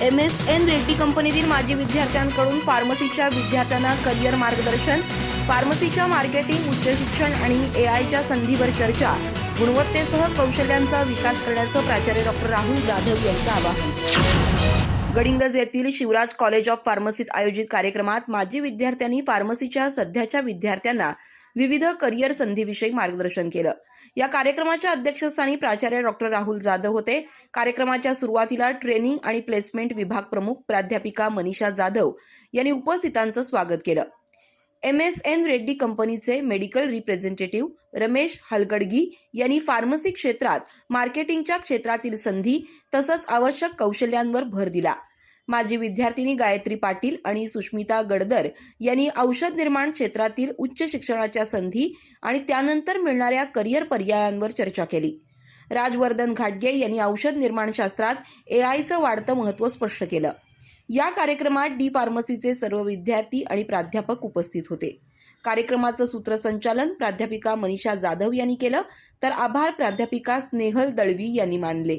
MSN Reddy कंपनीतील माजी विद्यार्थ्यांकडून फार्मसीच्या विद्यार्थ्यांना करिअर मार्गदर्शन, फार्मसीच्या मार्केटिंग, उच्च शिक्षण आणि AIच्या संधीवर चर्चा, गुणवत्तेसह कौशल्यांचा विकास करण्याचं प्राचार्य डॉ. राहुल जाधव यांचं आवाहन। गडिंग्लज येथील शिवराज कॉलेज ऑफ फार्मसीत आयोजित कार्यक्रमात माजी विद्यार्थ्यांनी फार्मसीच्या सध्याच्या विद्यार्थ्यांना विविध करिअर संधीविषयी मार्गदर्शन केलं। या कार्यक्रमाच्या अध्यक्षस्थानी प्राचार्य डॉ. राहुल जाधव होते। कार्यक्रमाच्या सुरुवातीला ट्रेनिंग आणि प्लेसमेंट विभाग प्रमुख प्राध्यापिका मनीषा जाधव यांनी उपस्थितांचं स्वागत केलं। MSN रेड्डी कंपनीचे मेडिकल रिप्रेझेंटेटिव्ह रमेश हलगडगी यांनी फार्मसी क्षेत्रात मार्केटिंगच्या क्षेत्रातील संधी तसंच आवश्यक कौशल्यांवर भर दिला। माजी विद्यार्थिनी गायत्री पाटील आणि सुष्मिता गडदर यांनी औषध निर्माण क्षेत्रातील उच्च शिक्षणाच्या संधी आणि त्यानंतर मिळणाऱ्या करिअर पर्यायांवर चर्चा केली। राजवर्धन घाटगे यांनी औषध निर्माण शास्त्रात AIचं वाढतं महत्त्व स्पष्ट केलं। या कार्यक्रमात डी फार्मसीचे सर्व विद्यार्थी आणि प्राध्यापक उपस्थित होते। कार्यक्रमाचं सूत्रसंचालन प्राध्यापिका मनीषा जाधव यांनी केलं, तर आभार प्राध्यापिका स्नेहल दळवी यांनी मानले।